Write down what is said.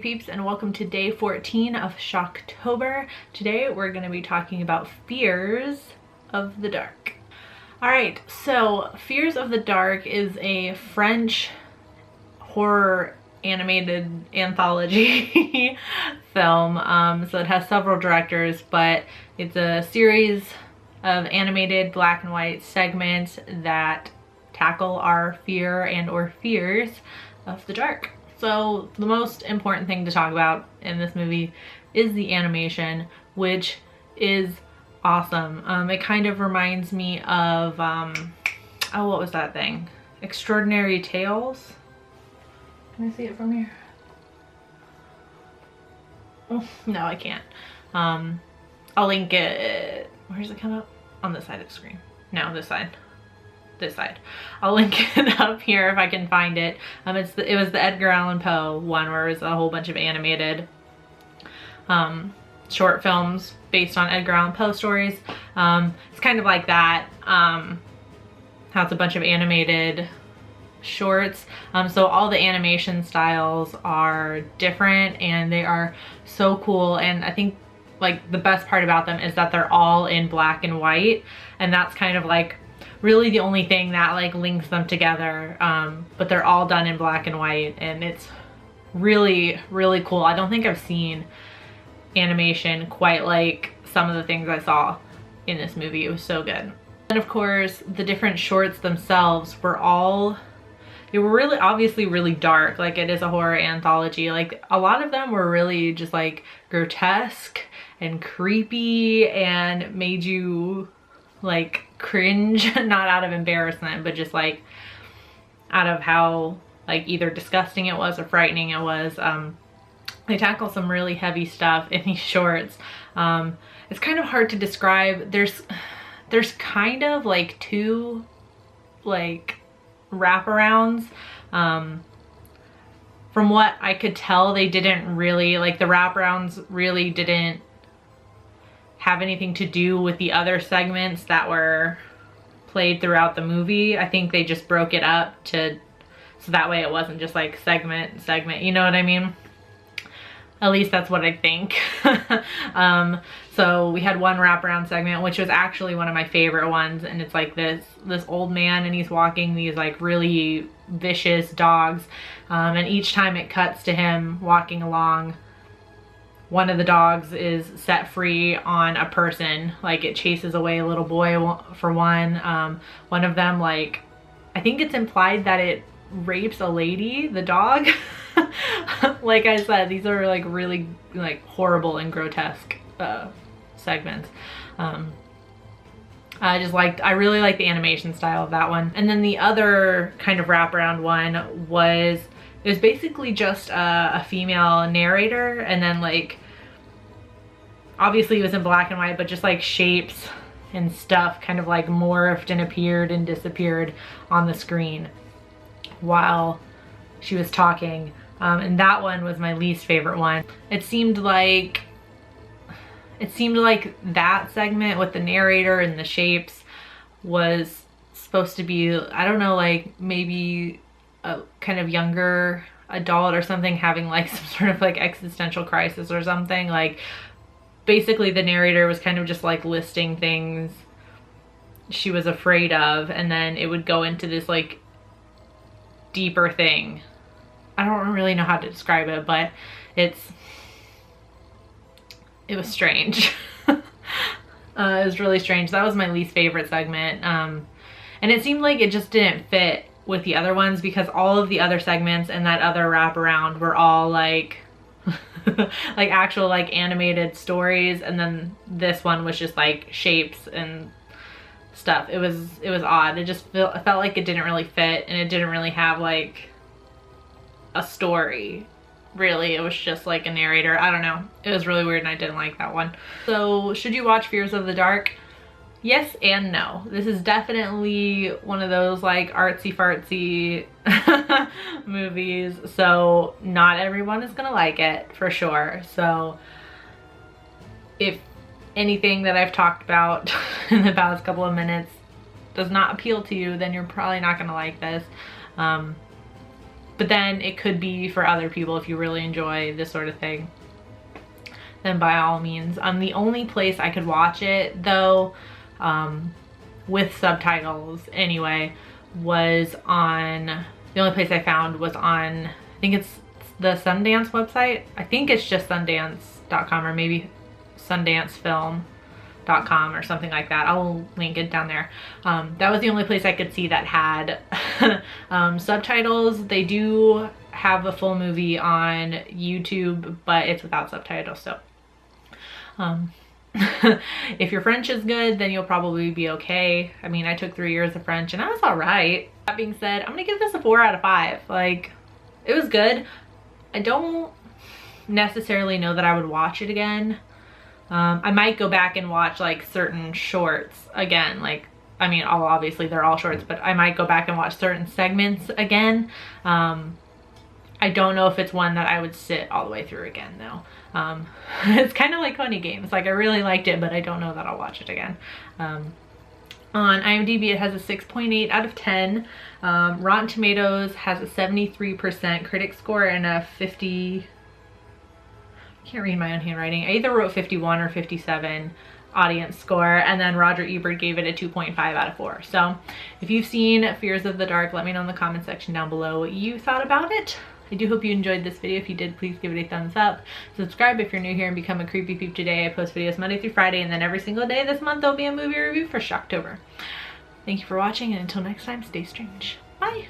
peeps, and welcome to day 14 of Shocktober. Today we're going to be talking about Fears of the Dark. Alright, so Fears of the Dark is a French horror animated anthology film. So it has several directors, but it's a series of animated black and white segments that tackle our fear and or fears of the dark. So the most important thing to talk about in this movie is the animation, which is awesome. It kind of reminds me of, oh, what was that thing? Extraordinary Tales. Can I see it from here? Oh, no, I can't. I'll link it. Where does it come up? On this side of the screen. No, this side. This side. I'll link it up here if I can find it. It was the Edgar Allan Poe one where it was a whole bunch of animated short films based on Edgar Allan Poe stories. It's kind of like that. Has a bunch of animated shorts. So all the animation styles are different and they are so cool, and I think like the best part about them is that they're all in black and white, and that's kind of like really the only thing that like links them together. But they're all done in black and white, and it's really cool. I don't think I've seen animation quite like some of the things I saw in this movie. It was so good. And of course the different shorts themselves they were really obviously really dark. Like, it is a horror anthology. Like, a lot of them were really just like grotesque and creepy and made you like cringe, not out of embarrassment, but just like out of how like either disgusting it was or frightening it was. They tackle some really heavy stuff in these shorts. It's kind of hard to describe. There's kind of like two like wraparounds. From what I could tell, they didn't really, like, the wraparounds really didn't have anything to do with the other segments that were played throughout the movie. I think they just broke it up so that way it wasn't just like segment, you know what I mean? At least that's what I think. So we had one wraparound segment, which was actually one of my favorite ones, and it's like this old man, and he's walking these like really vicious dogs, and each time it cuts to him walking along, one of the dogs is set free on a person. Like, it chases away a little boy for one. One of them, like, I think it's implied that it rapes a lady, the dog. Like I said, these are like really like horrible and grotesque segments. I really like the animation style of that one. And then the other kind of wraparound one was basically just a female narrator, and then like obviously it was in black and white, but just like shapes and stuff kind of like morphed and appeared and disappeared on the screen while she was talking. And that one was my least favorite one. It seemed like that segment with the narrator and the shapes was supposed to be, I don't know, like maybe a kind of younger adult or something having like some sort of like existential crisis or something. Like, basically the narrator was kind of just like listing things she was afraid of, and then it would go into this like deeper thing. I don't really know how to describe it, but it was strange. It was really strange. That was my least favorite segment. And it seemed like it just didn't fit with the other ones, because all of the other segments and that other wraparound were all like like actual like animated stories, and then this one was just like shapes and stuff. It was odd. It felt like it didn't really fit, and it didn't really have like a story, really. It was just like a narrator. I don't know. It was really weird, and I didn't like that one. So should you watch Fears of the Dark? Yes and no. This is definitely one of those like artsy fartsy movies, so not everyone is gonna like it for sure. So if anything that I've talked about in the past couple of minutes does not appeal to you, then you're probably not gonna like this. But then it could be for other people if you really enjoy this sort of thing. Then by all means. The only place I could watch it though, with subtitles anyway, was on, the only place I found was on, I think it's the Sundance website. I think it's just Sundance.com or maybe SundanceFilm.com or something like that. I'll link it down there. That was the only place I could see that had subtitles. They do have a full movie on YouTube, but it's without subtitles, so if your French is good, then you'll probably be okay. I mean, I took 3 years of French and I was all right. That being said, I'm gonna give this a 4 out of 5. Like, it was good. I don't necessarily know that I would watch it again. I might go back and watch like certain shorts again. Like, I mean, obviously they're all shorts, but I might go back and watch certain segments again. I don't know if it's one that I would sit all the way through again though. It's kind of like Funny Games. Like, I really liked it, but I don't know that I'll watch it again. On IMDb, it has a 6.8 out of 10. Rotten Tomatoes has a 73% critic score and a 50... I can't read my own handwriting. I either wrote 51 or 57 audience score, and then Roger Ebert gave it a 2.5 out of 4. So if you've seen Fears of the Dark, let me know in the comment section down below what you thought about it. I do hope you enjoyed this video. If you did, please give it a thumbs up. Subscribe if you're new here and become a Creepy Peep today. I post videos Monday through Friday, and then every single day this month there'll be a movie review for Shocktober. Thank you for watching, and until next time, stay strange. Bye!